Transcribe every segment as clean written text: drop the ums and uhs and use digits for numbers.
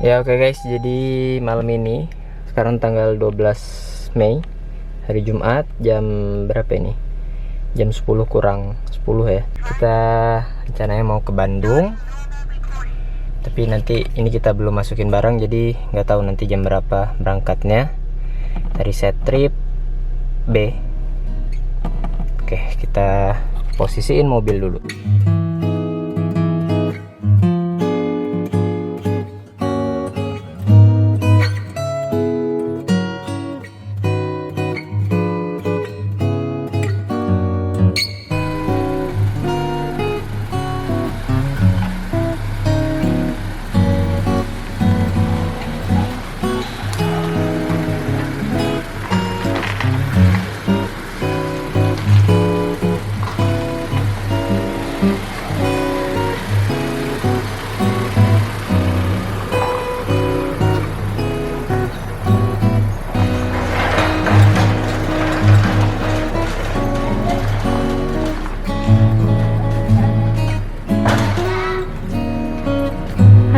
Ya oke guys, jadi malam ini sekarang tanggal 12 Mei hari Jumat, jam berapa ini? Jam 10 kurang 10 ya. Kita rencananya mau ke Bandung, tapi nanti ini kita belum masukin barang, jadi nggak tahu nanti jam berapa berangkatnya dari set trip B. Oke, kita posisiin mobil dulu.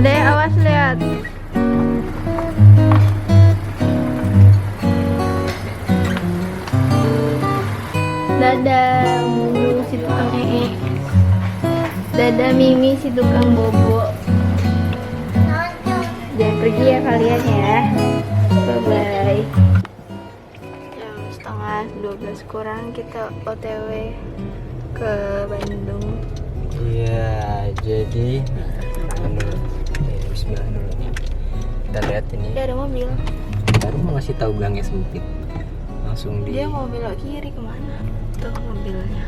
Adek, awas lihat. Dadah Mulu si tukang ee. Dadah Mimi si tukang bobo. Jangan pergi ya kalian ya. Bye bye. Jam setengah 12 kurang kita OTW ke Bandung. Iya, jadi bismillah dulu. Kita lihat ini. Dia ada mobil. Baru mau ngasih tahu gangnya sempit. Langsung di. Dia mau belok kiri kemana? Tuh mobilnya.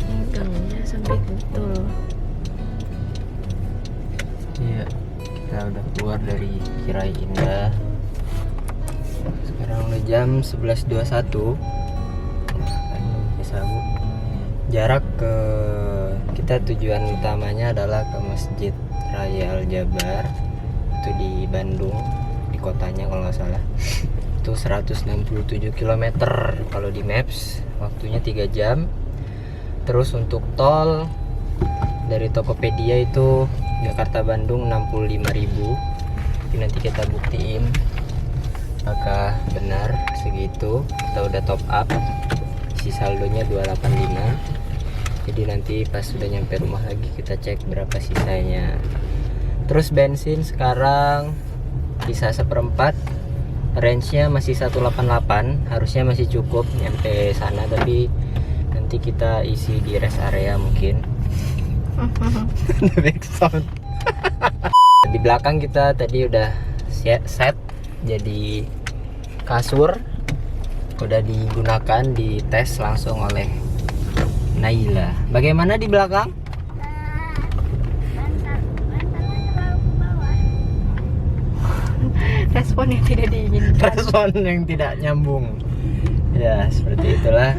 Ini gangnya sempit betul. Iya, kita udah keluar dari Kirai Indah. Sekarang udah jam 11.21. Jarak ke kita, tujuan utamanya adalah ke Masjid Raya Al Jabar, itu di Bandung, di kotanya kalau nggak salah. Itu 167 km kalau di Maps, waktunya 3 jam. Terus untuk tol dari Tokopedia itu Jakarta Bandung 65.000. Tapi nanti kita buktiin apakah benar segitu. Kita udah top up, isi saldonya 285. Jadi nanti pas sudah nyampe rumah lagi kita cek berapa sisanya. Terus bensin sekarang bisa 1/4, range-nya masih 188, harusnya masih cukup nyampe sana, tapi nanti kita isi di rest area mungkin. Back sound. Di belakang kita tadi udah set, jadi kasur udah digunakan, dites langsung oleh Naila. Bagaimana di belakang? Respon yang tidak diinginkan. Respon yang tidak nyambung. Ya, seperti itulah.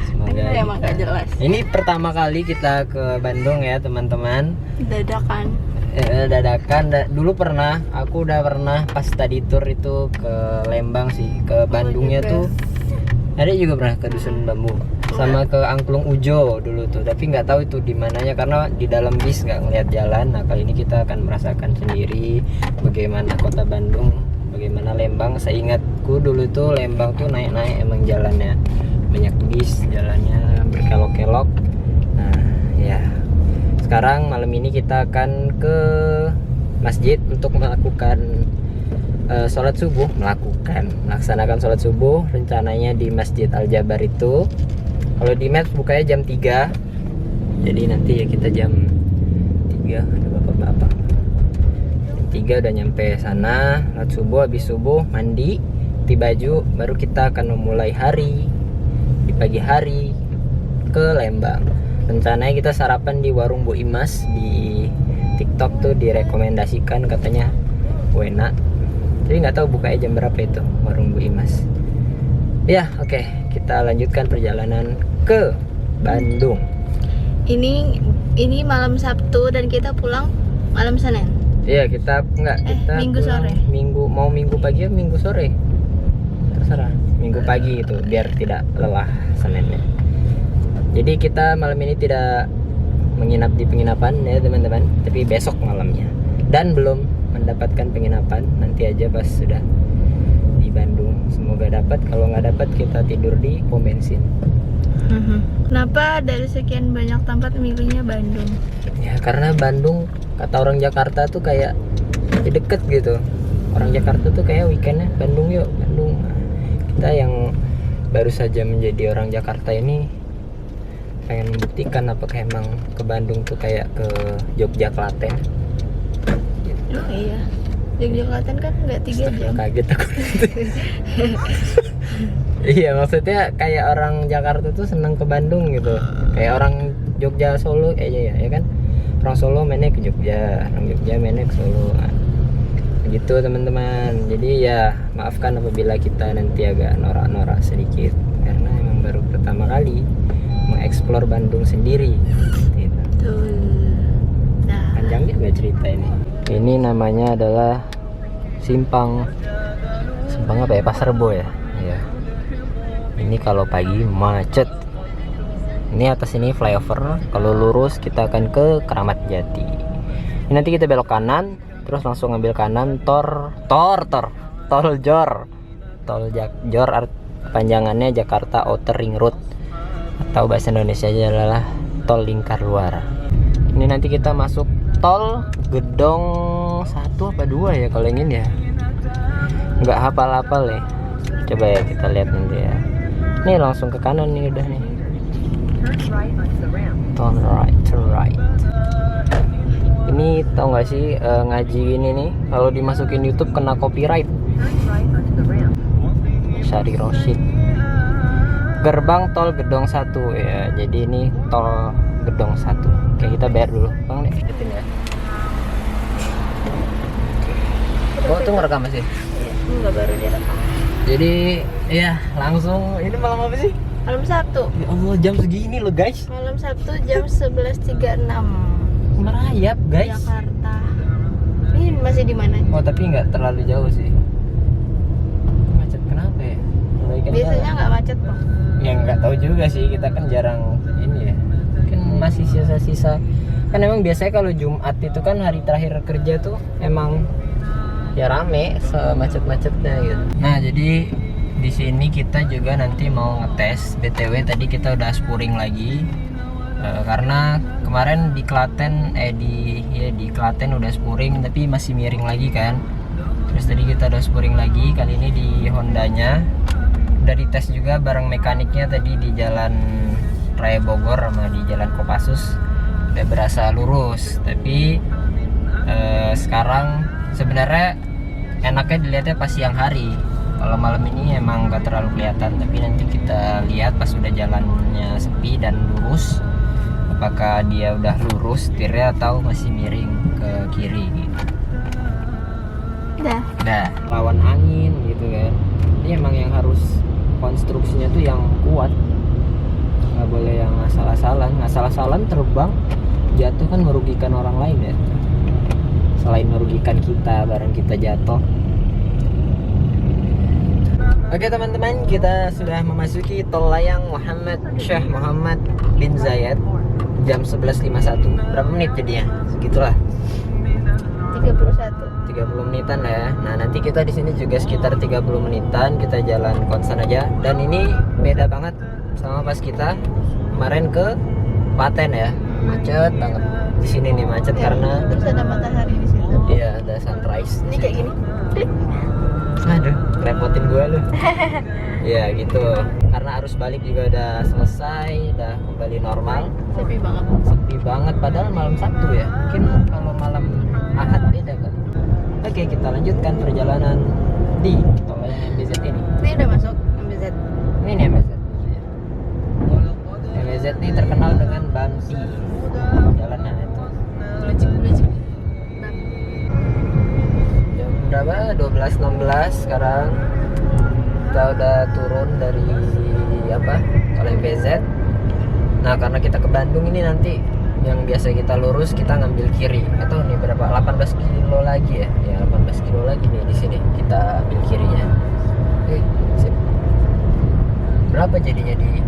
Semoga Emang gak jelas. Ini pertama kali kita ke Bandung ya, teman-teman. Dadakan. Dadakan. Dulu pernah, aku udah pernah pas tadi tour itu ke Lembang sih, ke Bandungnya juga. tuh. Ada juga pernah ke Dusun Bambu, sama ke Angklung Ujo dulu tuh, tapi nggak tahu itu di mananya karena di dalam bis nggak ngeliat jalan. Nah kali ini kita akan merasakan sendiri bagaimana kota Bandung, bagaimana Lembang. Seingatku dulu tuh Lembang tuh naik-naik emang jalannya, banyak bis, jalannya berkelok-kelok. Nah ya, sekarang malam ini kita akan ke masjid untuk melakukan sholat subuh, melaksanakan sholat subuh. Rencananya di Masjid Al Jabar itu, kalau di Maps bukanya jam 3, jadi nanti ya kita jam 3, ada bapak-bapak, jam 3 udah nyampe sana, sholat subuh. Habis subuh mandi, ganti baju, baru kita akan memulai hari di pagi hari ke Lembang. Rencananya kita sarapan di warung Bu Imas. Di TikTok tuh direkomendasikan, katanya enak. Jadi nggak tahu bukanya jam berapa itu warung Bu Imas. Ya, oke, kita lanjutkan perjalanan ke Bandung. Ini malam Sabtu dan kita pulang malam Senin. Iya, kita kita Minggu pulang sore. Minggu pagi atau Minggu sore? Terserah. Minggu pagi itu biar tidak lelah Seninnya. Jadi kita malam ini tidak menginap di penginapan ya teman-teman, tapi besok malamnya. Dan belum mendapatkan penginapan, nanti aja pas sudah di Bandung. Semoga dapat, kalau nggak dapat kita tidur di pom bensin. Kenapa dari sekian banyak tempat milihnya Bandung? Ya karena Bandung, kata orang Jakarta tuh kayak deket gitu. Orang Jakarta tuh kayak weekendnya Bandung yuk, Bandung. Nah, kita yang baru saja menjadi orang Jakarta ini pengen membuktikan apakah emang ke Bandung tuh kayak ke Jogja Klaten. Oh iya, Yogyakarta kan nggak 3 jam. Kaget aku. Iya, maksudnya kayak orang Jakarta tuh seneng ke Bandung gitu. Kayak orang Jogja Solo ya kan. Orang Solo mainnya ke Jogja, orang Jogja mainnya ke Solo. Nah, gitu teman-teman. Jadi ya maafkan apabila kita nanti agak norak-norak sedikit karena emang baru pertama kali mengeksplor Bandung sendiri gitu. Betul. Nah, Panjang juga cerita ini. Ini namanya adalah Simpang apa ya, Pasar Rebo ya. Ya. Ini kalau pagi macet. Ini atas ini flyover, kalau lurus kita akan ke Keramat Jati. Ini nanti kita belok kanan, terus langsung ambil kanan tol Jor. Jor panjangannya Jakarta Outer Ring Road, atau bahasa Indonesia adalah tol lingkar luar. Ini nanti kita masuk tol Gedong 1 apa 2 ya kalau ingin ya. Nggak hafal-hafal ya. Coba ya kita lihat nanti ya. Ini langsung ke kanan nih udah nih. Turn right. Ini tau nggak sih ngaji ini nih kalau dimasukin YouTube kena copyright. Syari Rosyid. Gerbang tol Gedong 1 ya. Jadi ini tol Gedong 1. Oke, kita bayar dulu. Bang nih, liatin ya. Oh, tuh ngerekam masih? enggak, baru direkam. Jadi, ya langsung. Ini malam apa sih? Malam Sabtu. Ya Allah, jam segini loh guys. Malam Sabtu jam 11.36. Merayap guys. Jakarta. Ini masih di mana? Oh, tapi nggak terlalu jauh sih. Macet kenapa ya? Perbaikan Biasanya jalan. nggak macet kok. Ya nggak tahu juga sih, kita kan jarang ini ya. Kan masih sisa-sisa. Kan emang biasanya kalau Jumat itu kan hari terakhir kerja tuh emang ya rame semacet-macetnya gitu. Nah, jadi di sini kita juga nanti mau ngetes. BTW tadi kita udah spuring lagi. Karena kemarin di Klaten di Klaten udah spuring tapi masih miring lagi kan. Terus tadi kita udah spuring lagi, kali ini di Hondanya. Udah dites juga bareng mekaniknya tadi di Jalan Raya Bogor sama di Jalan Kopassus. Udah berasa lurus, tapi sekarang sebenarnya enaknya dilihatnya pas siang hari. Kalau malam ini emang gak terlalu kelihatan, tapi nanti kita lihat pas udah jalannya sepi dan lurus, apakah dia udah lurus setirnya atau masih miring ke kiri gitu. Udah lawan angin gitu kan. Ini emang yang harus konstruksinya tuh yang kuat, nggak boleh yang asal-asalan terbang jatuh kan merugikan orang lain ya, selain merugikan kita bareng kita jatuh. Oke teman-teman, kita sudah memasuki tol layang Syekh Muhammad bin Zayed jam 11.51. Berapa menit jadinya? Segitulah. 30 menitan lah ya. Nah, nanti kita di sini juga sekitar 30 menitan kita jalan konsen aja. Dan ini beda banget sama pas kita kemarin ke Klaten ya. Macet banget. Di sini nih macet ya, karena terus ada matahari di situ. Iya, ada sunrise. Ini kayak gini. Aduh, repotin gue lu. Ya gitu. Karena arus balik juga udah selesai, udah kembali normal. Sepi banget padahal malam Sabtu ya. Mungkin kalau malam Ahad beda kan. Oke, kita lanjutkan perjalanan di tol layang MBZ ini. Ini udah masuk MBZ. Ini nih MBZ. MBZ ini terkenal dengan Bamsi. Jalannya itu. Belecik. Jam berapa? 12.16 sekarang. Kita udah turun dari tol MBZ. Nah, karena kita ke Bandung ini nanti yang biasa kita lurus kita ngambil kiri. Atau nih berapa? 18 kilo lagi ya. Ya 18 kilo lagi nih di sini kita ambil kirinya. Sip. Berapa jadinya di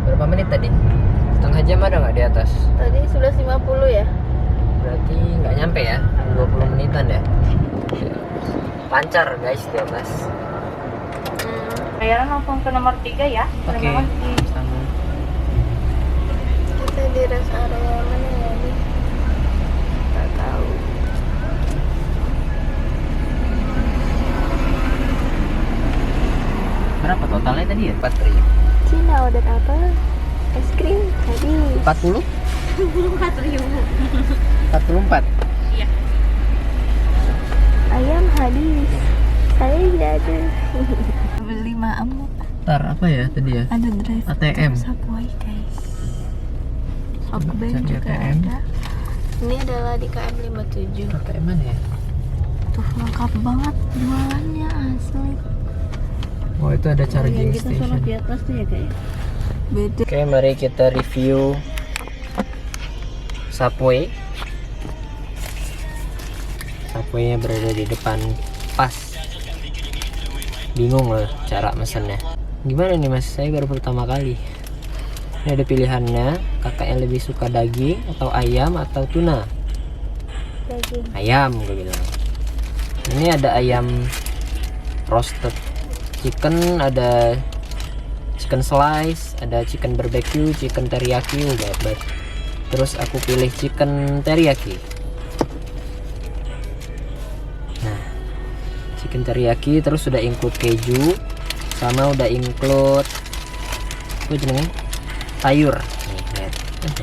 berapa menit tadi? Setengah jam ada nggak di atas? Tadi 11.50 ya? Berarti nggak nyampe ya, 20 menitan ya. Lancar guys di atas. Bayaran langsung ke nomor 3 ya. Oke. Terima kasih. Sama. Kita di rest area mana ya nih? Gak tahu. Berapa totalnya tadi ya? 4.000. Cina order apa? Es krim tadi. 40? 44. Iya. Ayam habis. Saya jadi beli maem. Ntar apa ya tadi ya? Ada drive ATM. Subway guys. Softbank Cari juga ATM. ada. Ini adalah di KM 57. ATM mana ya? Tuh lengkap banget jualannya asli. Oh itu ada charging station. Di atas tuh ya kayak. Beda. Oke, mari kita review Subway. Subway-nya berada di depan pas. Bingung loh cara mesennya. Gimana nih mas? Saya baru pertama kali. Ini ada pilihannya. Kakak yang lebih suka daging atau ayam atau tuna? Daging. Ayam gue bilang. Ini ada ayam roasted chicken, ada chicken slice, ada chicken barbecue, chicken teriyaki, banget. Terus aku pilih chicken teriyaki. Nah, chicken teriyaki terus sudah include keju, sama udah include apa jenengnya? Sayur. Nih, lihat.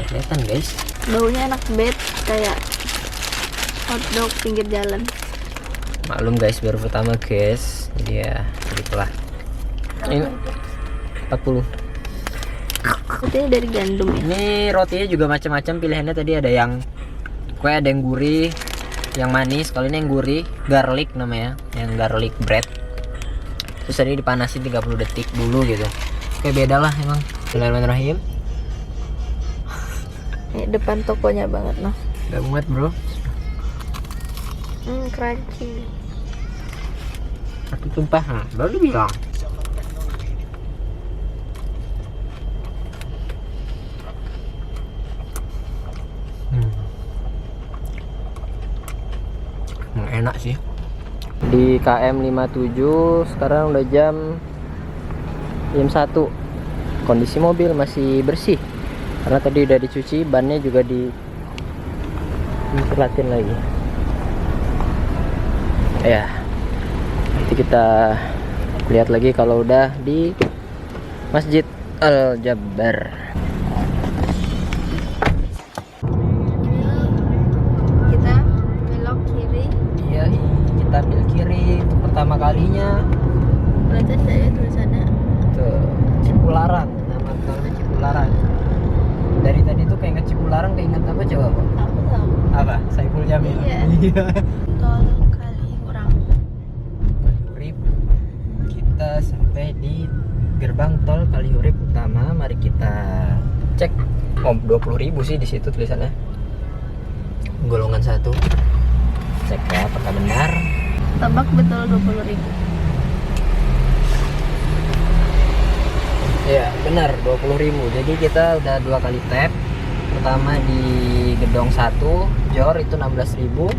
Kelihatan guys. Baunya enak banget kayak hotdog pinggir jalan. Maklum guys, baru pertama guys. Jadi ya, begitulah. Ini 40. Itu dari gandum ya. Ini rotinya juga macam-macam pilihannya. Tadi ada yang kue, ada yang gurih, yang manis. Kalau ini yang gurih, garlic namanya, yang garlic bread. Terus tadi dipanasin 30 detik dulu gitu. Kayak beda lah emang. Bismillahirrahmanirrahim. Depan tokonya banget noh. Gak muat bro. Crunchy. Aku tumpah, nah, baru bilang. Enak sih. Di KM 57 sekarang udah jam 1. Kondisi mobil masih bersih karena tadi udah dicuci, bannya juga dicelatin lagi. Ya, nanti kita lihat lagi kalau udah di Masjid Al-Jabbar. Kita belok kiri. Iya, kita ambil kiri untuk pertama kalinya. Berarti saya tulisannya Tuh, Cipularang, nama tolnya Cipularang. Dari tadi tuh keinget Cipularang, keinget apa coba Pak? aku tahu. Apa? Saiful Jamil. Iya. Tol Kaliurang. Kalihurip. Kita sampai di gerbang tol Kalihurip utama. Mari kita cek. Oh, 20.000 sih di situ tulisannya. Golongan 1. Cek ya apakah benar. Tebak betul 20.000. Ya benar 20.000. Jadi kita udah 2 kali tap. Pertama di gedung 1 Jor itu 16.000.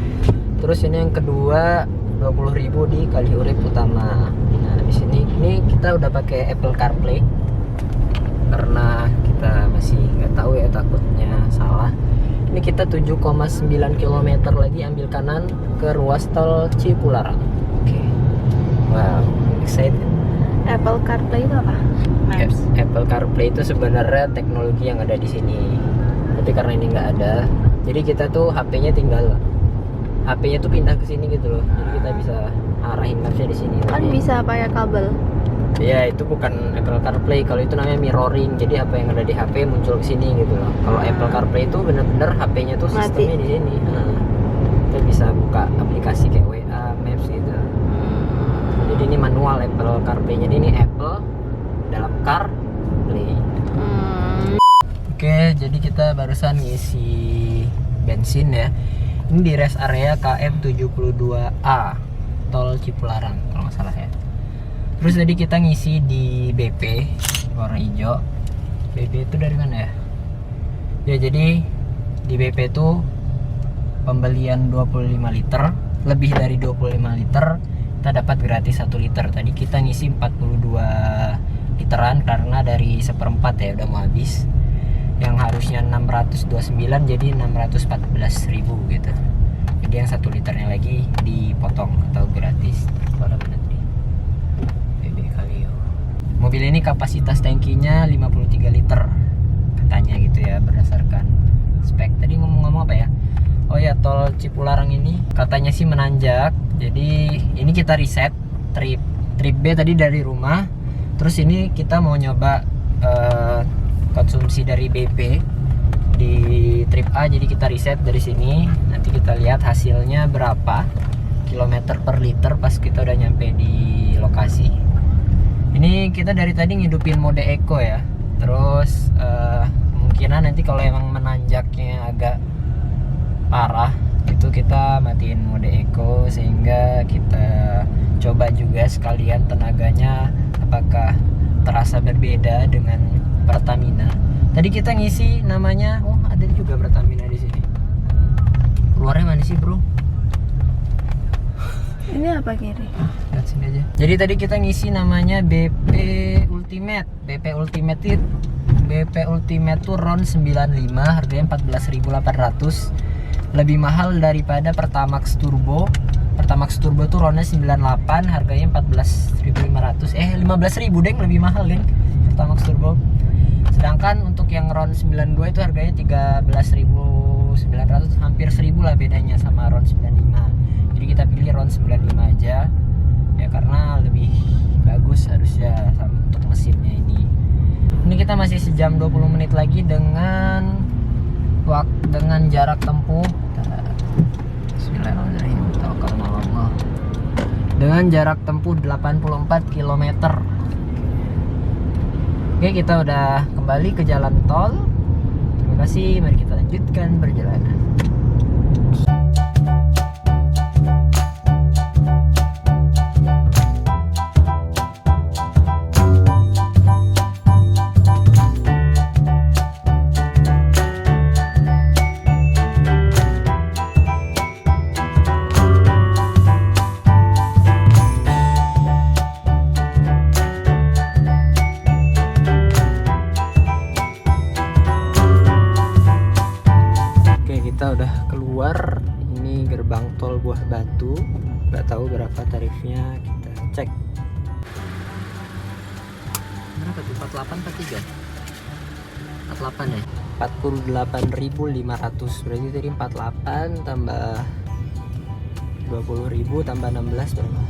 Terus ini yang kedua 20.000 di Kalihurip utama. Nah di sini ini kita udah pakai Apple CarPlay karena kita masih nggak tahu ya, takutnya salah. Ini kita 7,9 km lagi ambil kanan ke ruas tol Cipularang. Oke. Wow, excited. Apple CarPlay itu apa? Maps. Apple CarPlay itu sebenarnya teknologi yang ada di sini, tapi karena ini nggak ada, jadi kita tuh HP-nya tuh pindah ke sini gitu loh. Jadi kita bisa arahin mapsnya di sini. Kan bisa pakai kabel. Ya itu bukan Apple CarPlay, kalau itu namanya mirroring. Jadi apa yang ada di HP muncul ke sini gitu loh. Kalau Apple CarPlay itu bener-bener HP-nya tuh sistemnya di sini. Nah, kita bisa buka aplikasi kayak WA, Maps gitu. Jadi ini manual Apple CarPlay-nya. Ini Apple dalam CarPlay. Oke, jadi kita barusan ngisi bensin ya. Ini di rest area KM 72A tol Cipularang kalau nggak salah ya. Terus tadi kita ngisi di BP warna hijau. BP itu dari mana ya? Ya jadi di BP tuh pembelian 25 liter, lebih dari 25 liter kita dapat gratis 1 liter. Tadi kita ngisi 42 literan karena dari seperempat ya udah mau habis. Yang harusnya 629 jadi 614.000 gitu. Jadi yang 1 liternya lagi dipotong atau gratis. Mobil ini kapasitas tangkinya 53 liter katanya gitu ya, berdasarkan spek. Tadi ngomong-ngomong apa ya? Oh ya, tol Cipularang ini katanya sih menanjak. Jadi ini kita riset trip B tadi dari rumah. Terus ini kita mau nyoba konsumsi dari BP di trip A. Jadi kita riset dari sini. Nanti kita lihat hasilnya berapa kilometer per liter pas kita udah nyampe di lokasi. Ini kita dari tadi ngidupin mode eco ya. Terus kemungkinan nanti kalau emang menanjaknya agak parah itu kita matiin mode eco, sehingga kita coba juga sekalian tenaganya apakah terasa berbeda dengan Pertamina. Tadi kita ngisi namanya, oh ada juga Pertamina di sini. Keluarnya mana sih bro? Ini apa kiri? Lihat sini aja. Jadi tadi kita ngisi namanya BP Ultimate. BP Ultimate tuh RON 95, harganya 14.800. Lebih mahal daripada Pertamax Turbo. Pertamax Turbo tuh RON-nya 98, harganya 14.500. 15.000 deng, lebih mahal deng Pertamax Turbo. Sedangkan untuk yang RON 92 itu harganya 13.900, hampir 1.000 lah bedanya sama RON 95. Jadi kita pilih RON 95 aja ya, karena lebih bagus harusnya untuk mesinnya ini. Ini kita masih sejam 20 menit lagi dengan jarak tempuh Bismillahirrahmanirrahim, tawakkalna 'alallah. Dengan jarak tempuh 84 km. Oke, kita udah kembali ke jalan tol. Terima kasih, mari kita lanjutkan perjalanan. Kita udah keluar, ini gerbang tol Buah Batu. Nggak tahu berapa tarifnya, kita cek. Berapa tuh? 48 atau 3? 48 ya? 48.500. Berarti tadi 48 tambah 20.000 tambah 16 berapa?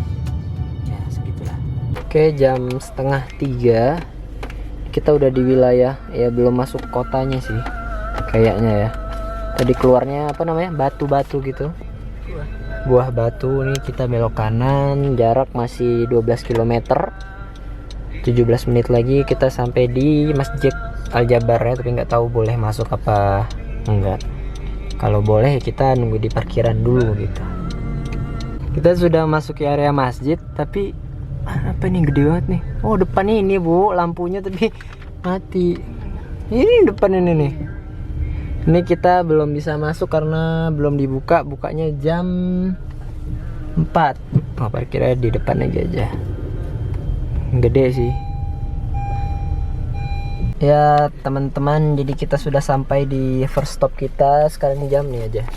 Ya segitulah. Oke, jam setengah 3. Kita udah di wilayah, ya belum masuk kotanya sih kayaknya ya. Tadi keluarnya apa namanya, batu-batu gitu, Buah Batu. Nih kita belok kanan, jarak masih 12 km. 17 menit lagi kita sampai di Masjid Al-Jabar ya, tapi nggak tahu boleh masuk apa enggak. Kalau boleh kita nunggu di parkiran dulu gitu. Kita sudah masuk ke area masjid, tapi apa nih, gede banget nih. Oh depan ini bu, lampunya tapi mati. Ini depan ini nih. Ini kita belum bisa masuk karena belum dibuka, bukanya jam 4. Oh, parkirnya di depan aja. Gede sih. Ya teman-teman, jadi kita sudah sampai di first stop kita. Sekarang jam nih aja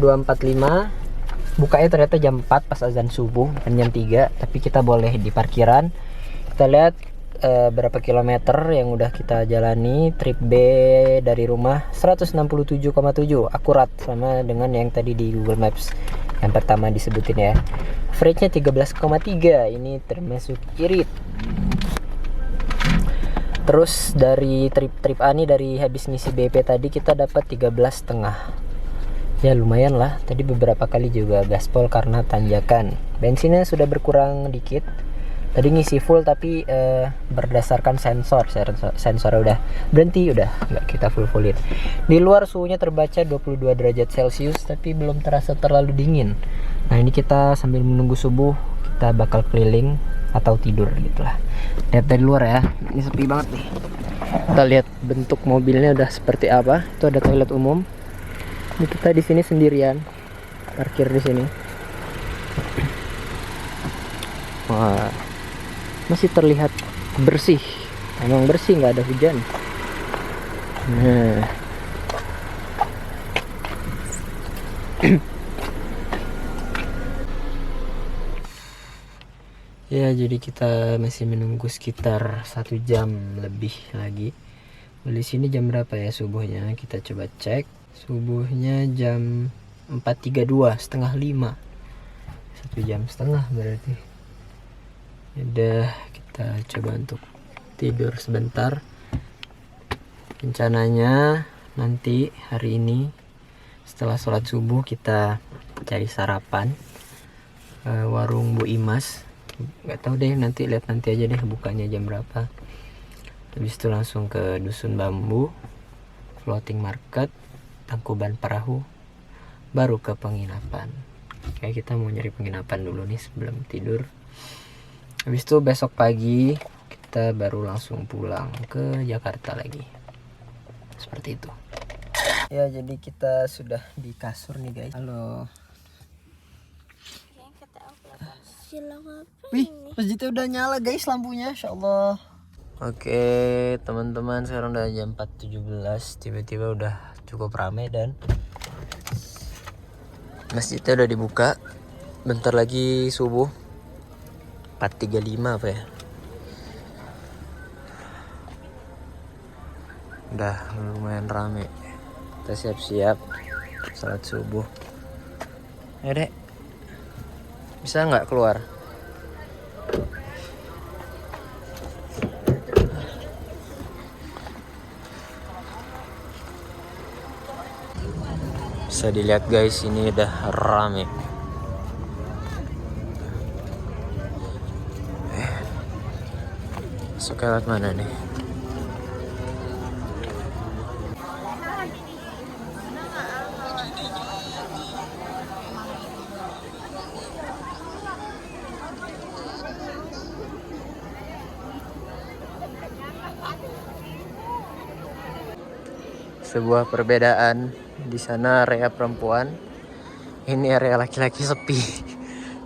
2.45. Bukanya ternyata jam 4 pas azan subuh, bukan jam 3. Tapi kita boleh di parkiran. Kita lihat berapa kilometer yang udah kita jalani. Trip B dari rumah 167,7, akurat sama dengan yang tadi di Google Maps yang pertama disebutin ya. Average-nya 13,3, ini termasuk irit. Terus dari trip A nih, dari habis ngisi BP tadi kita dapat 13,5. Ya lumayan lah, tadi beberapa kali juga gaspol karena tanjakan. Bensinnya sudah berkurang dikit. Tadi ngisi full tapi berdasarkan sensor udah berhenti, udah nggak kita fullin. Di luar suhunya terbaca 22 derajat Celcius tapi belum terasa terlalu dingin. Nah ini kita sambil menunggu subuh, kita bakal keliling atau tidur gitulah. Lihat dari luar ya, ini sepi banget nih. Kita lihat bentuk mobilnya udah seperti apa. Itu ada toilet umum. Ini kita di sini sendirian, parkir di sini. Wah, masih terlihat bersih. Emang bersih, nggak ada hujan. Nah. Ya, jadi kita masih menunggu sekitar 1 jam lebih lagi. Di sini jam berapa ya subuhnya? Kita coba cek. Subuhnya jam 4.32, setengah 5. 1 jam setengah berarti. Udah, kita coba untuk tidur sebentar. Rencananya nanti hari ini setelah sholat subuh kita cari sarapan warung Bu Imas. Nggak tahu deh, nanti lihat nanti aja deh bukanya jam berapa. Habis itu langsung ke Dusun Bambu, floating market, Tangkuban Perahu, baru ke penginapan. Kayak kita mau nyari penginapan dulu nih sebelum tidur. Habis itu besok pagi kita baru langsung pulang ke Jakarta lagi. Seperti itu. Ya, jadi kita sudah di kasur nih guys. Halo. Wih, masjidnya udah nyala guys lampunya, Insya Allah. Oke teman-teman, sekarang udah jam 4.17. Tiba-tiba udah cukup ramai dan masjidnya udah dibuka. Bentar lagi subuh, 4.35 apa ya. Udah lumayan rame. Kita siap-siap salat subuh. Ayo dek, bisa nggak keluar? Bisa dilihat guys, ini udah rame. Masuk lewat mana nih? Sebuah perbedaan, di sana area perempuan, ini area laki-laki sepi.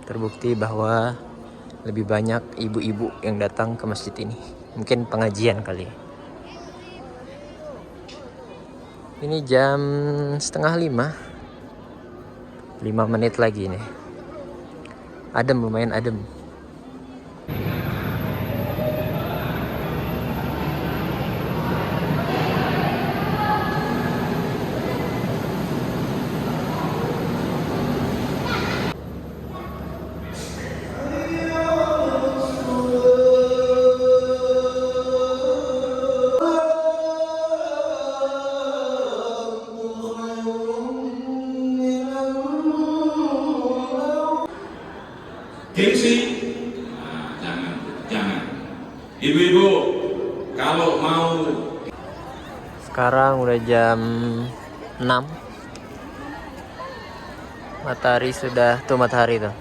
Terbukti bahwa lebih banyak ibu-ibu yang datang ke masjid ini. Mungkin pengajian kali. Ini jam 4:30. 5 menit lagi nih. Adem, lumayan adem. Gengsi, nah, jangan. Ibu-ibu, kalau mau. Sekarang udah jam 6. Matahari sudah, tuh matahari tuh.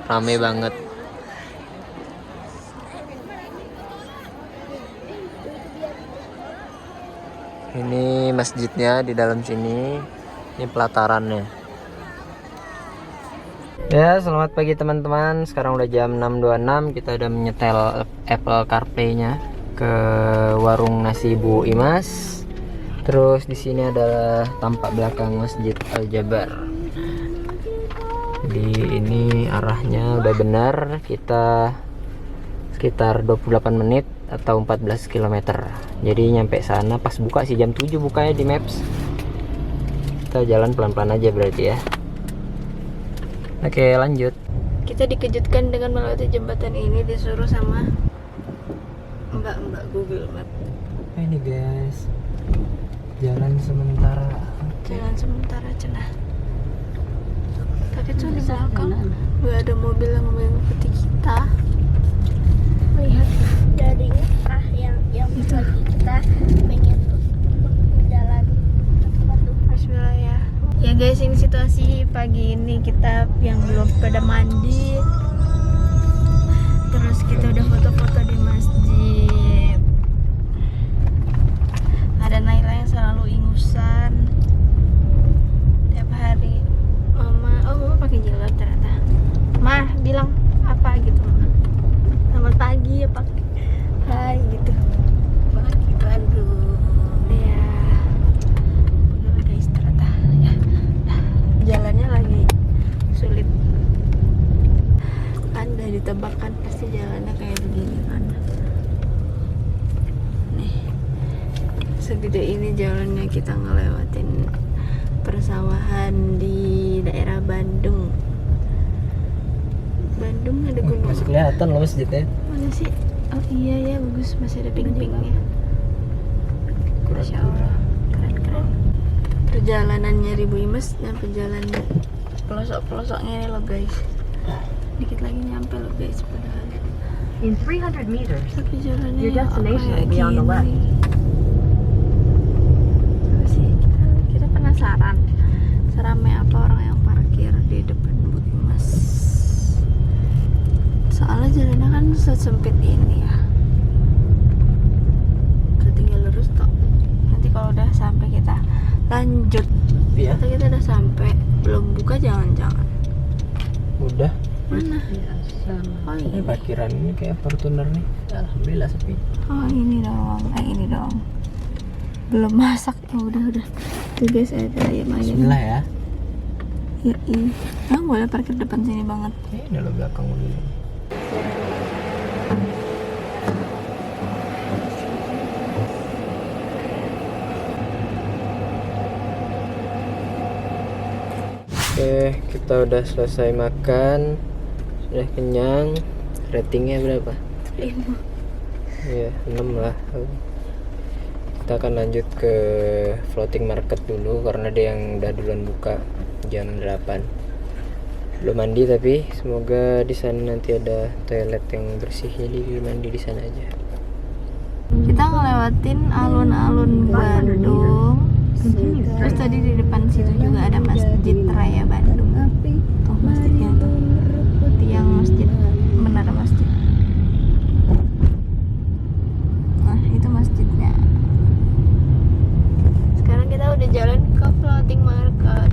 Rame banget. Ini masjidnya di dalam sini. Ini pelatarannya. Ya, selamat pagi teman-teman. Sekarang udah jam 6.26. Kita udah menyetel Apple CarPlay-nya ke warung nasi Bu Imas. Terus di sini adalah tampak belakang Masjid Al-Jabar. Jadi ini arahnya udah benar. Kita sekitar 28 menit atau 14 km. Jadi nyampe sana pas buka sih jam 7 bukanya di Maps. Kita jalan pelan-pelan aja berarti ya. Oke, lanjut. Kita dikejutkan dengan melewati jembatan ini, disuruh sama mbak Google Map. Ini guys, jalan sementara. Jalan sementara cenah. Tapi tuh di belakang nggak ada mobil yang mengikuti kita. Lihat dari arah yang kita pengen jalan ke tempat tuh. Bismillah ya. Yang guys, ini situasi pagi ini kita yang belum pada mandi. Terus kita udah foto-foto di masjid. Ada Naila yang selalu ingusan tiap hari. Mama pakai jilbab ternyata. Mah bilang apa gitu, Mah? Selamat pagi ya, Pak. Hai gitu. Pagi Bandung. Ya. Udah guys ternyata ya. Jalannya lagi sulit. Anda ditebakkan pasti jalannya kayak begini kan. Nih. Segede ini jalannya kita ngelewatin persawahan di daerah Bandung. Bandung ada gunung. Masih kelihatan loh masjidnya. Mana sih? Oh iya ya, bagus, masih ada ping-pingnya. Masya Allah, keren-keren. Perjalanannya Ribu Imes dan perjalanan pelosok-pelosoknya ini loh guys. Dikit lagi nyampe loh guys padahal. In 300 meters, Tapi jalannya your destination kayak will be on the left. gini. Apa sih? Kita penasaran seramai apa orang yang parkir di depan Bu Imes. Soalnya jalannya kan sesempit ini ya. Kita tinggal lurus toh. Nanti kalau udah sampai kita lanjut. Iya. Atau kita udah sampai, belum buka jangan-jangan. Udah. Mana? Oh Ini ini. parkiran ini kayak Fortuner nih. Alhamdulillah sepi. Oh ini dong. Ini dong. Belum masak. Oh udah. Tuh guys ada ayam-ayam. Bismillah ya. Iya. Boleh parkir depan sini banget. Ini lo belakang dulu. Oke, kita udah selesai makan, sudah kenyang. Ratingnya berapa? 5. Ya, 6 lah. Kita akan lanjut ke floating market dulu karena dia yang udah duluan buka jam 8. Belum mandi tapi semoga di sana nanti ada toilet yang bersih, jadi mandi di sana aja. Kita ngelewatin alun-alun Bandung. Terus tadi di depan situ juga ada Masjid Raya Bandung. Tuh masjidnya tuh. Tiang masjid, menara masjid. Nah itu masjidnya. Sekarang kita udah jalan ke floating market.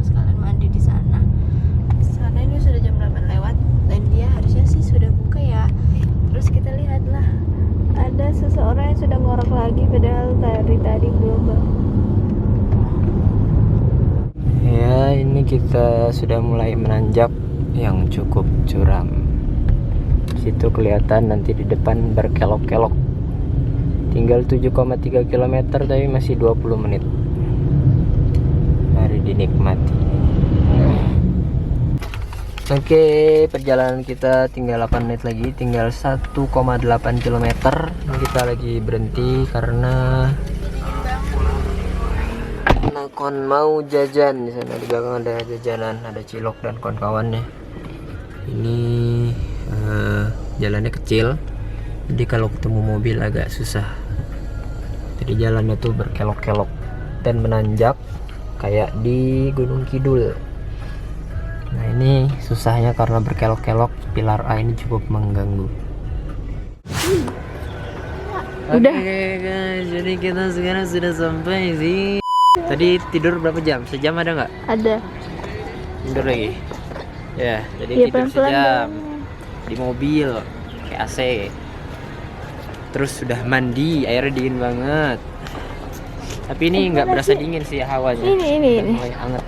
Sekalian mandi di sana. Sana ini sudah jam 8 lewat dan dia harusnya sih sudah buka ya. Terus kita lihatlah ada seseorang yang sudah ngorok lagi padahal dari tadi belum bangun. Ya, ini kita sudah mulai menanjak yang cukup curam. Situ kelihatan nanti di depan berkelok-kelok. Tinggal 7,3 km tapi masih 20 menit. Mari dinikmati. Oke, perjalanan kita tinggal 8 menit lagi, tinggal 1,8 km. Kita lagi berhenti karena Nakon mau jajan. Di sana di belakang ada jajanan, ada cilok dan kawan-kawannya. Ini jalannya kecil, jadi kalau ketemu mobil agak susah. Jadi jalannya tuh berkelok-kelok dan menanjak kayak di Gunung Kidul. Nah ini susahnya karena berkelok-kelok, pilar A ini cukup mengganggu. Udah. Oke guys, jadi kita sekarang sudah sampai sih. Tadi tidur berapa jam? Sejam ada nggak? Ada. Tidur lagi. Ya, jadi Iya, tidur pelan-pelan sejam dong. di mobil kayak AC. Terus sudah mandi, airnya dingin banget. Tapi ini nggak berasa dingin sih hawanya. Ini. Mulai hangat.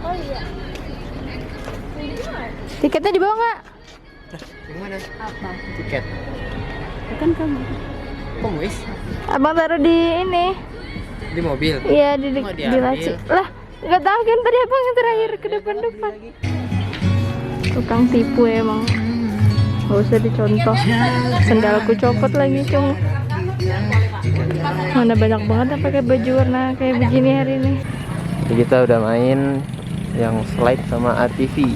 Oh iya. Tiketnya dibawa nggak? Gimana? Apa? Tiket. Kan kamu. Kamu wis Abang taruh di ini. di mobil. Iya di Mau di diambil? laci. Lah, nggak tahu kan tadi abang yang terakhir ke depan. Tukang tipu emang. Gak usah dicontoh. Sendalku copot lagi cung. Mana banyak banget yang pakai baju warna kayak begini hari ini. Jadi kita udah main yang slide sama ATV.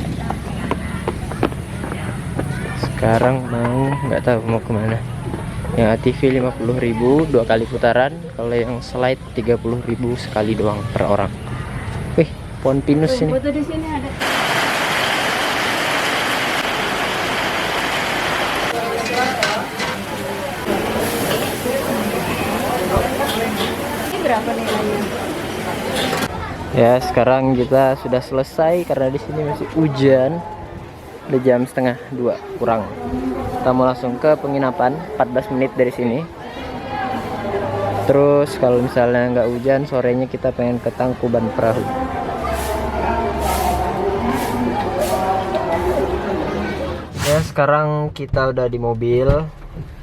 Sekarang mau nggak tahu mau kemana. Yang ATV 50.000 2 kali putaran, kalau yang slide 30.000 sekali doang per orang. Wih, pohon pinus ini. Foto di sini ada. Ini berapa nilainya? Ya, sekarang kita sudah selesai karena di sini masih hujan. Udah jam 1:30 kurang. Kita mau langsung ke penginapan, 14 menit dari sini. Terus kalau misalnya nggak hujan, sorenya kita pengen ke Tangkuban Perahu. Ya, sekarang kita udah di mobil,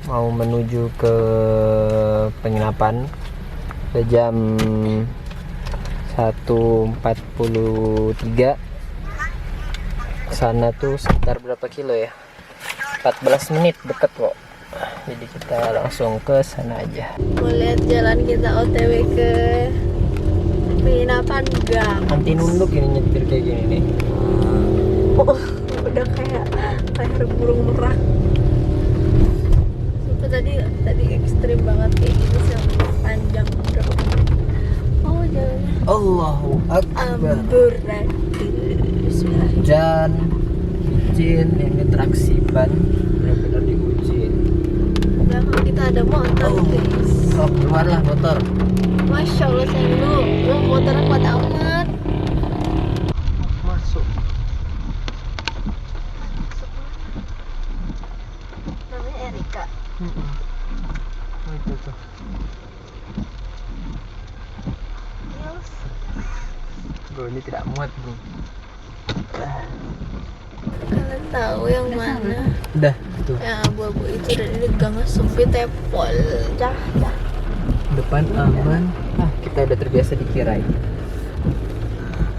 mau menuju ke penginapan. Udah jam 1:43. Sana tuh sekitar berapa kilo ya? 14 menit, deket kok. Jadi kita langsung ke sana aja. Mau lihat jalan kita OTW ke penginapan gang. Nanti nunduk ini nyetir kayak gini nih. Oh, udah kayak burung merah. Sumpah tadi ekstrim banget kayak gini sama panjang udah. Oh jalannya. Allahu Akbar. Amburadul. Bismillah. Hujan, licin, ini traksi ban benar-benar diuji. Belakang kita ada motor guys. Oh, keluarlah motor. Masya Allah sayang lu motornya kuat amat. Masuk. Namanya Erika. Oh, itu tuh. Yes. Bro, ini tidak muat bro. Kalian tahu yang mana? Udah, tuh. Yang abu-abu itu dan ini gangnya sempit tepol. Cah. Depan aman. Ah, kita udah terbiasa dikirai.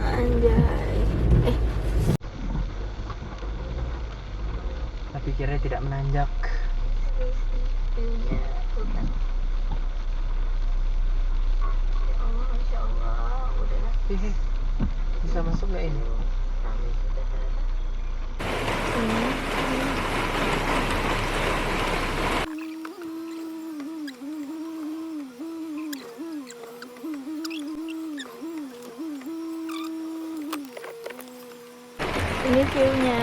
Anjay. Tapi kiranya tidak menanjak. Iya, tuh kan. Ya Allah, Masya Allah. Udah lah. Bisa masuk nggak ini? Ini view-nya.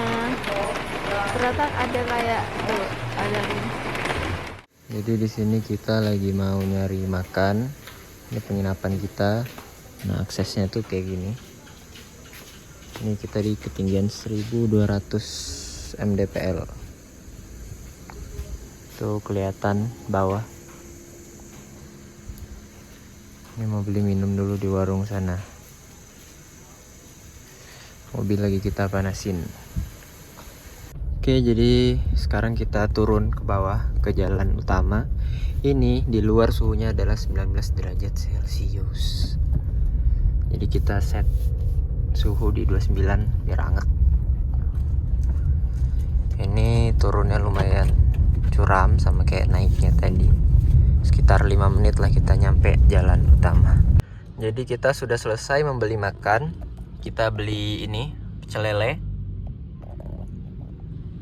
Ternyata ada kayak tuh, ada ini. Jadi di sini kita lagi mau nyari makan. Ini penginapan kita. Nah, aksesnya tuh kayak gini. Ini kita di ketinggian 1200 mdpl. Tuh kelihatan bawah. Ini mau beli minum dulu di warung sana. Mobil lagi kita panasin. Oke, jadi sekarang kita turun ke bawah ke jalan utama. Ini di luar suhunya adalah 19 derajat Celcius. Jadi kita set suhu di 29 biar hangat. Ini turunnya lumayan curam sama kayak naiknya tadi. Sekitar 5 menit lah kita nyampe jalan utama. Jadi kita sudah selesai membeli makan. Kita beli ini pecel lele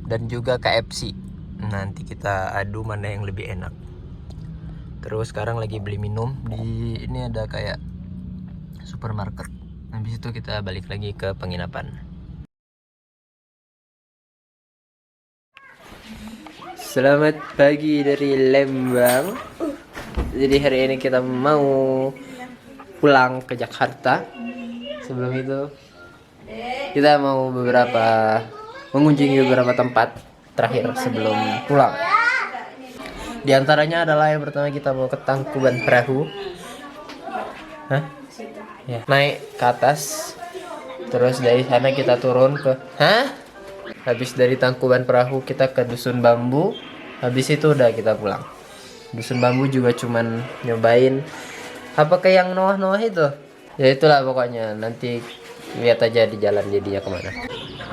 dan juga KFC. Nanti kita adu mana yang lebih enak. Terus sekarang lagi beli minum di ini ada kayak supermarket. Habis itu kita balik lagi ke penginapan. Selamat pagi dari Lembang. Jadi hari ini kita mau pulang ke Jakarta. Sebelum itu kita mau mengunjungi beberapa tempat terakhir sebelum pulang. Di antaranya adalah yang pertama kita mau ke Tangkuban Perahu. Hah? Ya. Naik ke atas. Terus dari sana kita turun ke Habis dari Tangkuban Perahu kita ke Dusun Bambu. Habis itu udah kita pulang. Dusun Bambu juga cuman nyobain apa kayak yang Noah itu. Ya itulah pokoknya, nanti lihat aja di jalan jadinya kemana.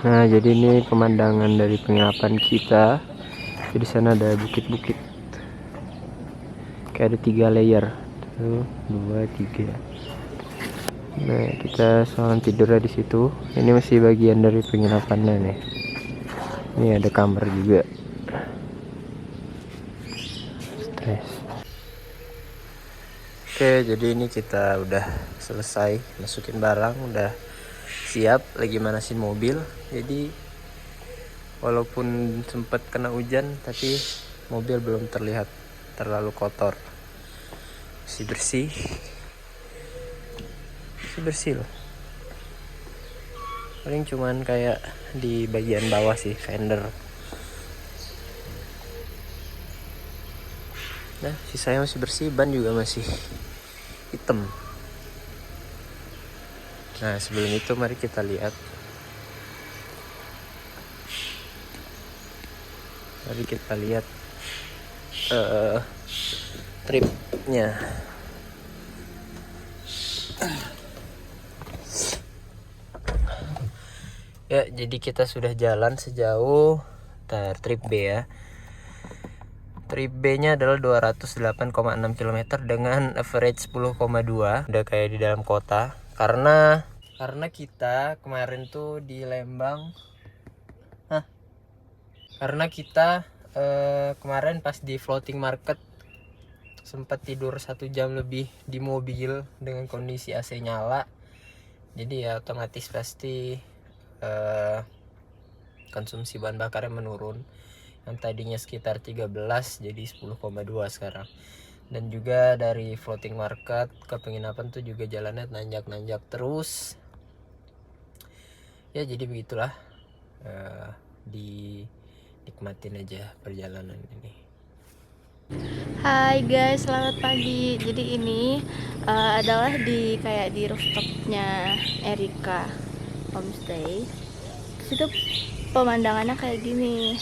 Nah, jadi ini pemandangan dari penginapan kita. Di sana ada bukit-bukit. Kayak ada 3 layer. 1, 2, 3. Nah, kita soal tidurnya di situ. Ini masih bagian dari penginapannya nih. Ini ada kamar juga. Yes. Oke, jadi ini kita udah selesai masukin barang, udah siap lagi manasin mobil. Jadi walaupun sempat kena hujan, tapi mobil belum terlihat terlalu kotor. Masih bersih loh. Paling cuman kayak di bagian bawah sih, fender. Nah, sisanya masih bersih, ban juga masih hitam. Nah, sebelum itu mari kita lihat. Tripnya. Ya, jadi kita sudah jalan sejauh trip B ya. Trip B-nya adalah 208,6 km dengan average 10,2. Udah kayak di dalam kota. Karena kita kemarin tuh di Lembang. Karena kita kemarin pas di floating market sempat tidur 1 jam lebih di mobil dengan kondisi AC nyala. Jadi ya otomatis pasti konsumsi bahan bakarnya menurun, yang tadinya sekitar 13 jadi 10,2 sekarang. Dan juga dari floating market ke penginapan tuh juga jalannya nanjak-nanjak terus ya, jadi begitulah. Dinikmatin aja perjalanan ini. Hai guys, selamat pagi. Jadi ini adalah di rooftopnya Erika Homestay. Situ pemandangannya kayak gini,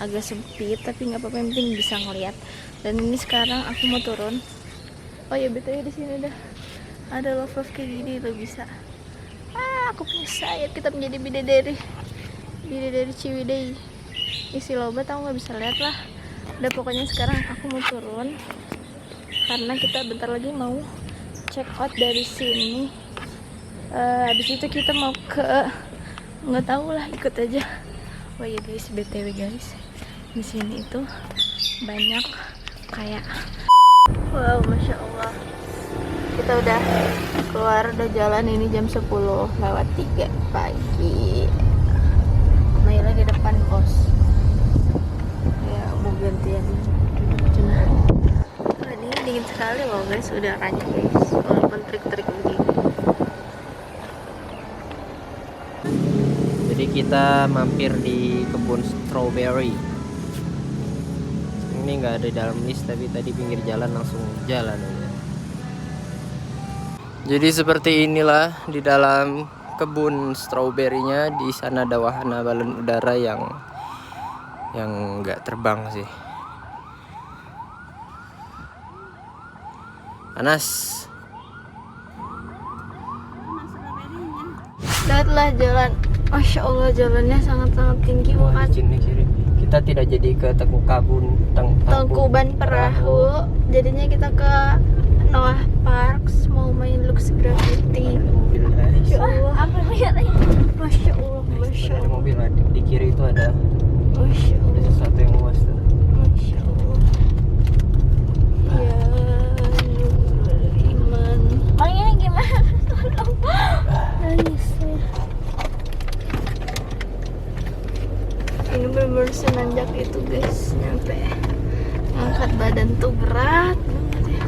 agak sempit tapi nggak apa-apa, yang penting bisa ngeliat. Dan ini sekarang aku mau turun. Oh ya, betul di sini dah ada love kayak gini lo bisa. Aku punya sayap, kita menjadi bidadari Ciwidey. Isi loba tau nggak, bisa lihat lah. Udah pokoknya sekarang aku mau turun karena kita bentar lagi mau check out dari sini. Habis itu kita mau ke, nggak tahu lah, ikut aja. Oh iya guys, BTW guys, di sini itu banyak kayak, wow, masya Allah, kita udah keluar, udah jalan. Ini jam 10:03 pagi. Nah, lagi depan bos. Ya mau gantian duduk cuma. Ini dingin sekali loh guys, udaranya guys, walaupun trik-trik begini. Jadi kita mampir di kebun strawberry. Ini nggak ada di dalam list, tapi tadi pinggir jalan langsung jalan aja. Jadi seperti inilah di dalam kebun strawberry-nya. Di sana ada wahana balon udara yang nggak terbang sih. Panas. Lihatlah jalan, masya Allah, jalannya sangat-sangat tinggi banget. Sini kiri. Kita tidak jadi ke Tangkuban Perahu, jadinya kita ke Noah Parks, mau main Lux Gravity. Masya Allah, masya Allah, masya Ada Allah, mobil di kiri itu ada masya Allah, sesuatu yang luas tuh. masya Allah. Ya Nurul Iman. Makanya gimana? Nangis. Ini bener-bener senanjak itu guys, nyampe ngangkat badan tuh berat banget ya.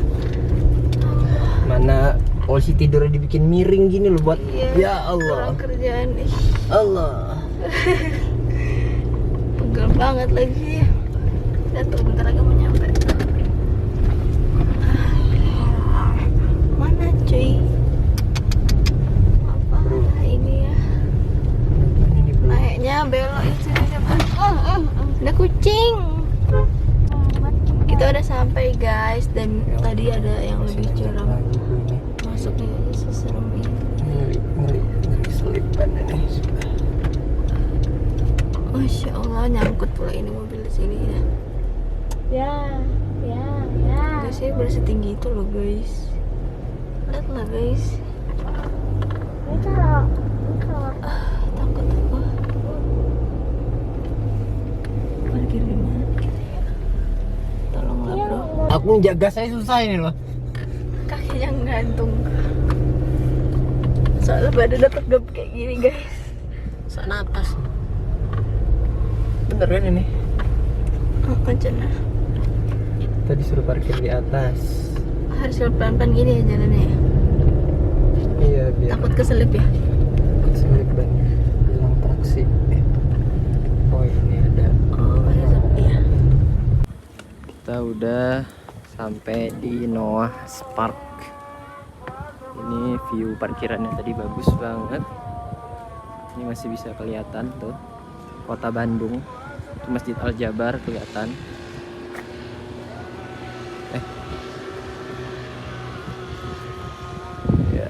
Mana polisi tidurnya dibikin miring gini loh buat. Iya, Ya Allah. kurang kerjaan nih. Allah. Pegel banget lagi. Dan tuh bentar lagi mau nyampe. Mana cuy? Apa ini ya? Naiknya belok itu di depan. Ada kucing. Kita udah sampai guys, dan tadi ada yang lebih curam. Masuknya aja seserem ini. Ngeri selipan ini. Masya Allah, nyangkut pula ini mobil di sini ya. Ya. Guys, ini berasa tinggi itu loh guys. Lihatlah guys. Takut aku. Parkir di mana kita ya? Tolonglah bro. Aku jaga saya susah ini loh. Kakinya gantung. Soalnya badannya tegap kayak gini guys. Sak napas. Bener kan ini? Apa cina? Tadi suruh parkir di atas. Harus pelan-pelan gini ya jalannya ya. Iya biar Takut keselip ya. selip bannya bilang traksi. Oh ini ada. Oh ada sepi ya. Kita udah sampai di Noah Park. Ini view parkirannya tadi bagus banget. Ini masih bisa kelihatan tuh kota Bandung. Itu Masjid Al Jabar kelihatan. Ya.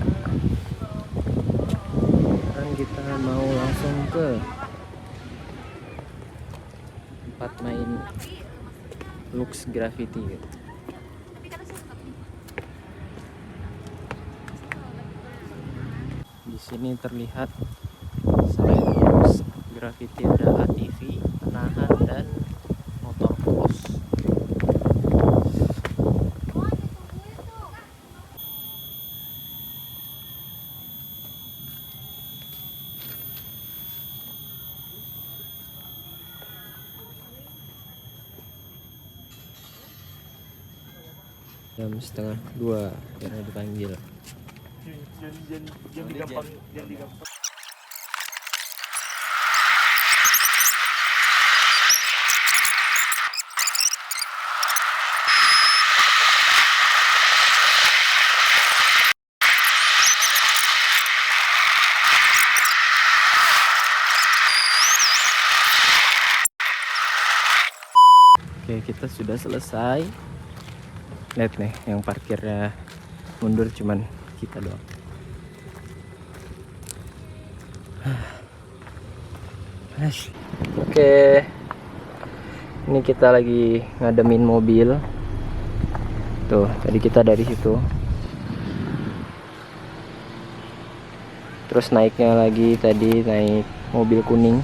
Dan kita mau langsung ke tempat main Lux Graffiti gitu. Di sini terlihat selain Lux Graffiti ada ATV, penahan dan motor cross. Jam 1:30 karena dipanggil. Oke, kita sudah selesai. Lihat nih, yang parkirnya mundur cuman kita doang. Oke, ini kita lagi ngademin mobil. Tuh, tadi kita dari situ. Terus naiknya lagi tadi naik mobil kuning.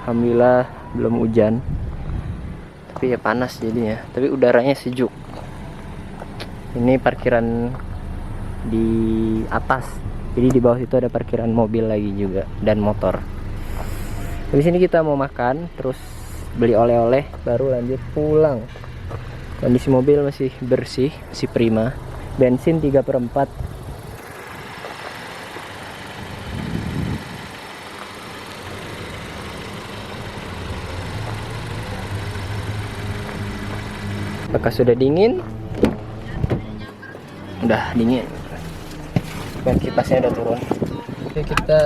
Alhamdulillah belum hujan, tapi ya panas jadinya, tapi udaranya sejuk. Ini parkiran di atas, jadi di bawah itu ada parkiran mobil lagi juga dan motor. Di sini kita mau makan, terus beli oleh-oleh, baru lanjut pulang. Kondisi mobil masih bersih, masih prima. Bensin 3/4. Apakah sudah dingin? Udah dingin. Dan kipasnya udah turun. Oke, kita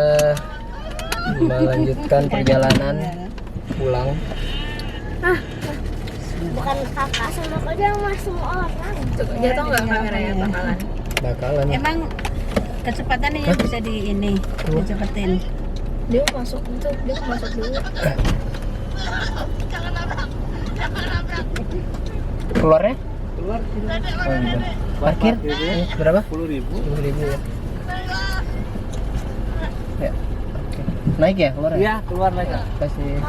melanjutkan perjalanan pulang. Bukan kakak sama aja sama semua orang. Jatuh nggak kameranya bakalan? Bakalan. Emang kecepatannya yang bisa di ini dicepetin. Dia mau masuk itu, dia mau masuk dulu. Keluarnya? Keluar. Oh, iya. Parkir? Berapa? 10.000. 10.000 ya. Ya. Oke. Naik ya keluar? Iya, keluar naik. Kasih.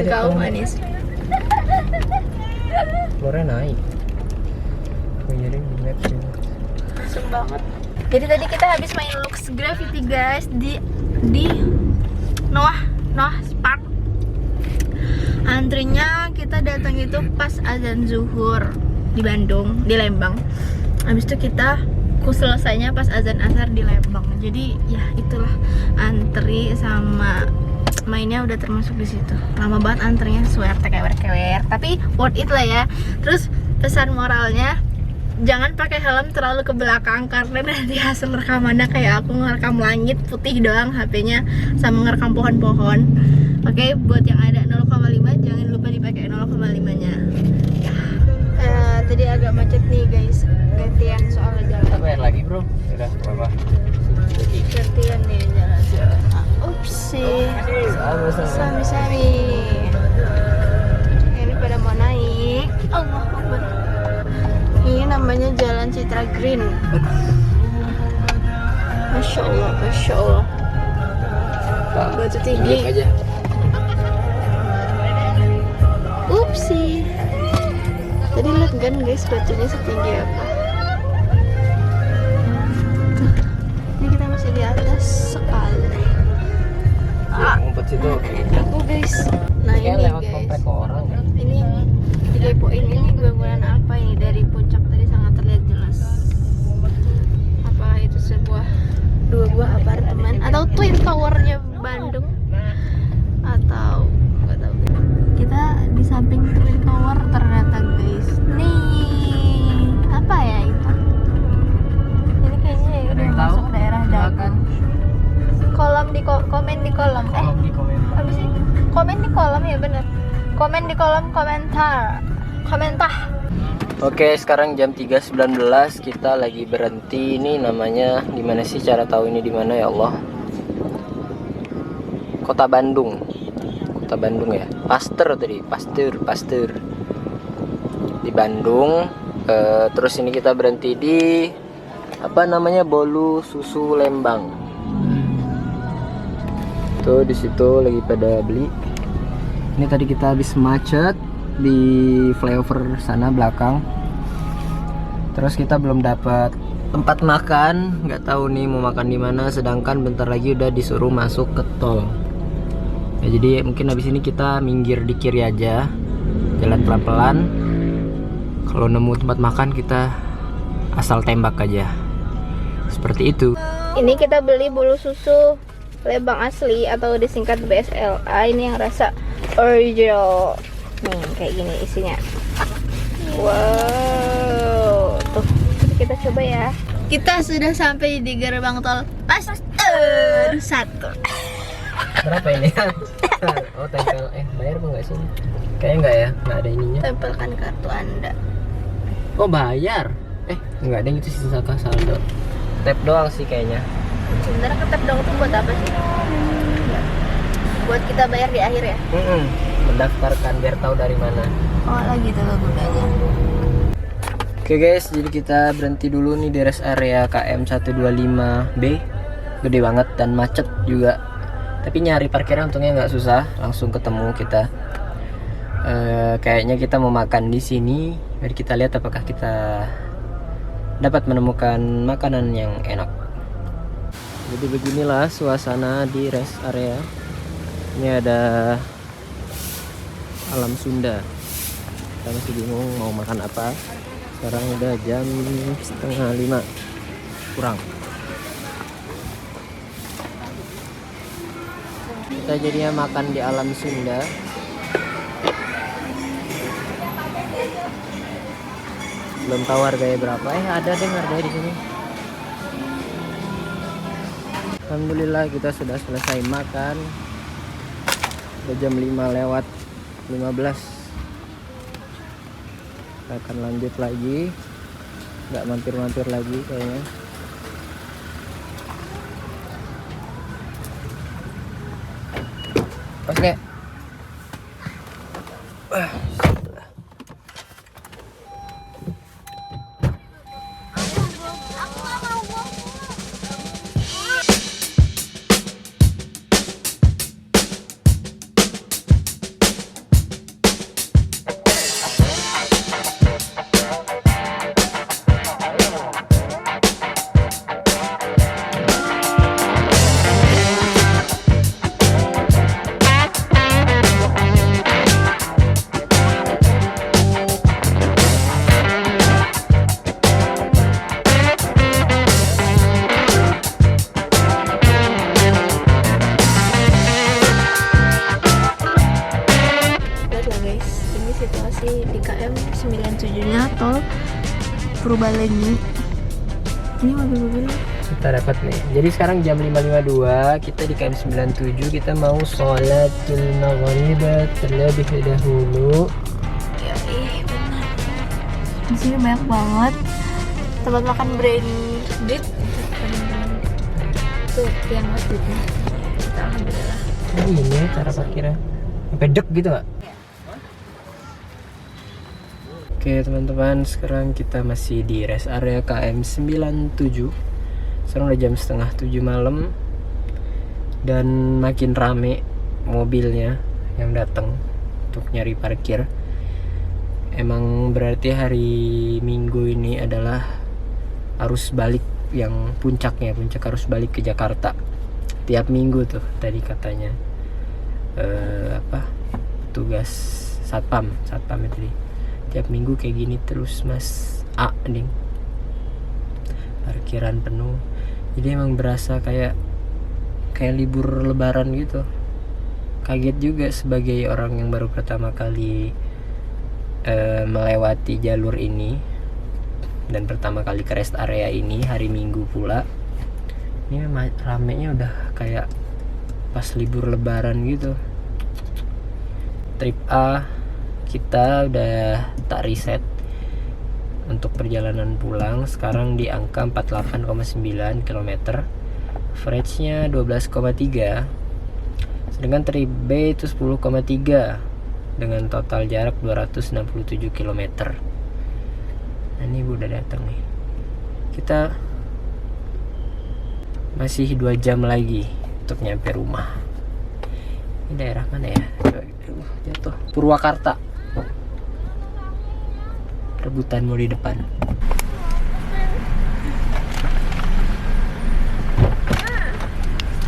Kau manis. Keluarnya naik. Pengirim di map sini. Asem banget. Jadi tadi kita habis main Lux Graffiti guys di Noah Park. Antrinya kita datang itu pas azan zuhur di Bandung, di Lembang. Habis itu kita selesainya pas azan asar di Lembang. Jadi ya itulah antri sama mainnya udah termasuk di situ. Lama banget antrinya, suerte kewer-kewer, tapi worth it lah ya. Terus pesan moralnya, jangan pakai helm terlalu ke belakang karena nanti hasil rekamannya kayak aku ngerekam langit putih doang HP-nya sama ngerekam pohon-pohon. Oke, buat yang ada 0,5 jangan lupa dipakai 0,5-nya. Tadi agak macet nih guys, gantian soalnya Kita jalan. bayar lagi bro. Udah apa? Gantian nih jalan. Upsi. Sama-sama. Sami-sami. Ini pada mau naik. Allah Akbar. Ini namanya Jalan Citra Green. Masya Allah, Masya Allah. Batu tinggi. Duduk aja. Upsi. Tadi lihat kan guys batunya setinggi apa? Tuh. Ini kita masih di atas sekali. Ngumpet situ. Aku guys. Nah Kayak ini lewat guys. komplek orang ya. Ini dikepoin ini bangunan apa ini dari puncak tadi sangat terlihat jelas. Apa itu sebuah dua buah apartemen atau twin towernya Bandung atau nggak tahu. Kita di samping twin tower ternyata guys. Nih apa ya itu? Ini kayaknya udah masuk daerah Dagun. Kolom di komen di kolom. Di komentar. Apa sih? Komen di kolom ya bener. Komen di kolom komentar. Oke, sekarang jam 3.19 kita lagi berhenti. Ini namanya gimana sih cara tahu ini di mana ya Allah? Kota Bandung. Kota Bandung ya. Pasteur tadi, Pasteur. Di Bandung. Terus ini kita berhenti di apa namanya? Bolu Susu Lembang. Tuh di situ lagi pada beli. Ini tadi kita habis macet di flyover sana belakang. Terus kita belum dapat tempat makan, nggak tahu nih mau makan di mana. Sedangkan bentar lagi udah disuruh masuk ke tol. Ya, jadi mungkin habis ini kita minggir di kiri aja, jalan pelan-pelan. Kalau nemu tempat makan kita asal tembak aja. Seperti itu. Ini kita beli bolu susu Lembang asli atau disingkat BSLA. Ini yang rasa original. Nih kayak gini isinya. Wow, tuh kita coba ya. Kita sudah sampai di gerbang tol Pasteur 1. Berapa ini? Oh tempel, bayar apa nggak sih? Kayaknya nggak ya, nggak ada ininya. Tempelkan kartu Anda. Oh bayar? Nggak ada yang itu sisa saldo. Tap doang sih kayaknya. Sebenarnya ketep dong tuh buat apa sih? Buat kita bayar di akhir ya? Mendaftarkan biar tahu dari mana. Oh lagi tuh gunanya. Oke guys, jadi kita berhenti dulu nih di rest area KM 125B. Gede banget dan macet juga. Tapi nyari parkirnya untungnya nggak susah, langsung ketemu kita. Kayaknya kita mau makan di sini. Mari kita lihat apakah kita dapat menemukan makanan yang enak. Jadi beginilah suasana di rest area. Ini ada alam Sunda. Kita masih bingung mau makan apa. Sekarang udah jam 4:30 kurang. Kita jadinya makan di alam Sunda. Belum tahu harganya berapa. Ada deh harganya di sini. Alhamdulillah kita sudah selesai makan. Udah jam 5:15. Kita akan lanjut lagi. Nggak mampir-mampir lagi kayaknya. Oke. tol Purbalenyi. Ini mobil-mobil kita dapat nih. Jadi sekarang jam 5.52, kita di KM 97, kita mau sholatul maghrib terlebih dahulu. ya, benar. Di sini banyak banget tempat makan branded. Tuh yang masjidnya. Alhamdulillah. Ini cara parkirnya. Sampai dek gitu nggak? Oke teman-teman, sekarang kita masih di rest area KM 97. Sekarang udah jam setengah 7 malam dan makin rame mobilnya yang datang untuk nyari parkir. Emang berarti hari Minggu ini adalah arus balik yang puncak arus balik ke Jakarta. Tiap minggu tuh tadi katanya tugas satpam itu tiap minggu kayak gini terus Mas A nih, parkiran penuh. Jadi emang berasa kayak libur lebaran gitu. Kaget juga sebagai orang yang baru pertama kali melewati jalur ini dan pertama kali ke rest area ini hari Minggu pula. Ini ramenya udah kayak pas libur lebaran gitu. Trip A kita udah tak reset untuk perjalanan pulang, sekarang di angka 48,9 km, average-nya 12,3. Sedangkan trip B itu 10,3 dengan total jarak 267 km. Nah, ini udah datang nih. Kita masih 2 jam lagi untuk nyampe rumah. Ini daerah mana ya? Jatuh. Purwakarta. Rebutan mau di depan.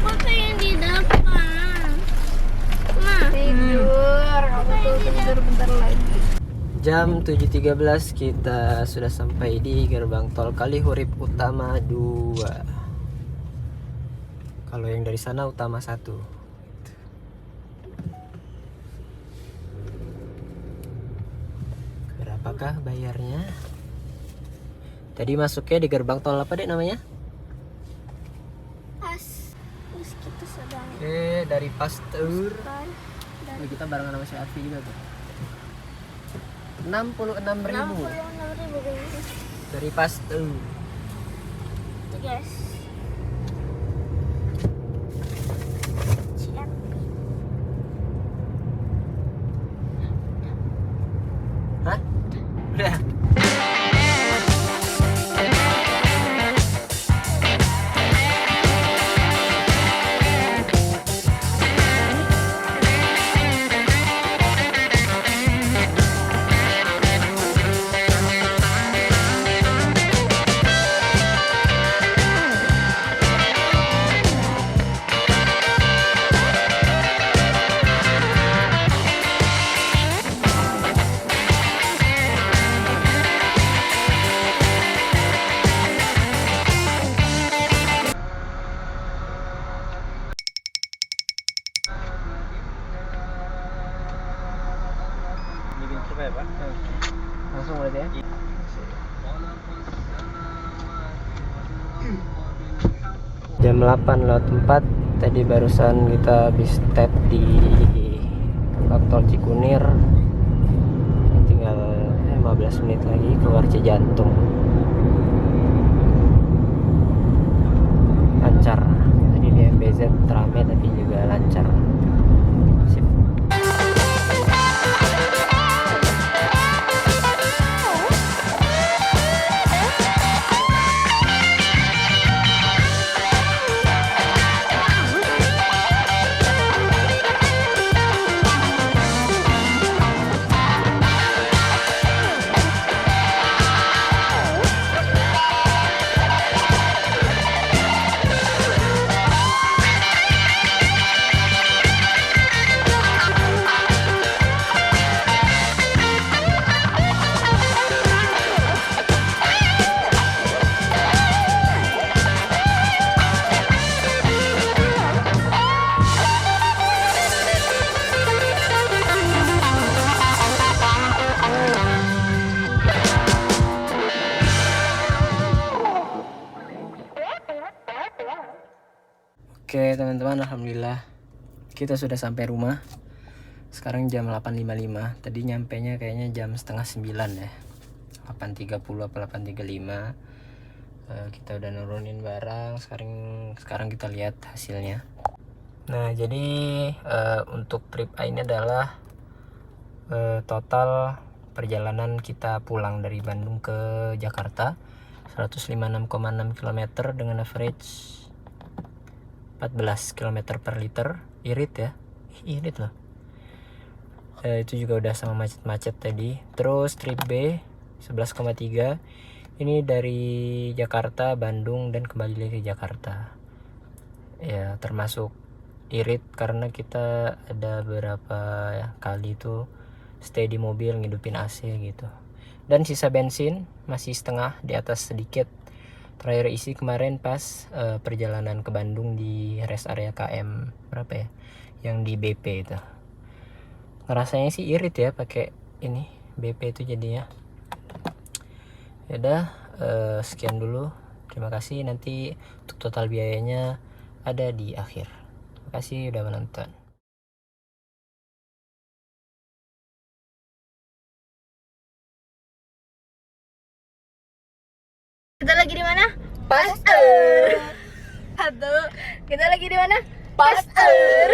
Maka yang di depan. Tidur, kamu tuh tidur bentar lagi. Jam 7.13 kita sudah sampai di gerbang tol Kalihurip Utama 2. Kalau yang dari sana Utama 1. Berapakah bayarnya? Tadi masuknya di gerbang tol apa dek namanya? Terus kita sedang Oke, dari Pasteur. dan Oh, kita barengan sama si Arfi juga tuh. 66.000 guys. dari Pasteur. Tuh guys. Siap. Hah? Udah. Langsung berarti ya? Jam 8:04 tadi barusan kita habis tap di tol Cikunir. Tinggal 15 menit lagi keluar Cijantung. Lancar. Tadi di MBZ rame tapi juga lancar. Sip. Oke teman-teman, alhamdulillah kita sudah sampai rumah. Sekarang jam 8.55. Tadi nyampenya kayaknya jam setengah 9 ya. 8.30 apa 8.35. Kita udah nurunin barang. Sekarang kita lihat hasilnya. Nah, jadi untuk trip A ini adalah total perjalanan kita pulang dari Bandung ke Jakarta 156,6 km dengan average 14 km per liter. Irit ya, irit loh. Itu juga udah sama macet-macet tadi. Terus trip B 11,3. Ini dari Jakarta, Bandung, dan kembali lagi ke Jakarta. Ya, termasuk irit karena kita ada beberapa kali tuh stay di mobil ngidupin AC gitu. Dan sisa bensin masih setengah, di atas sedikit. Terakhir isi kemarin pas perjalanan ke Bandung di rest area KM berapa ya? Yang di BP itu. Ngerasanya sih irit ya pakai ini BP itu jadinya. Ya udah, sekian dulu. Terima kasih. Nanti untuk total biayanya ada di akhir. Terima kasih udah menonton. Kita lagi di mana? Pasteur. Kita lagi di mana? Pasteur.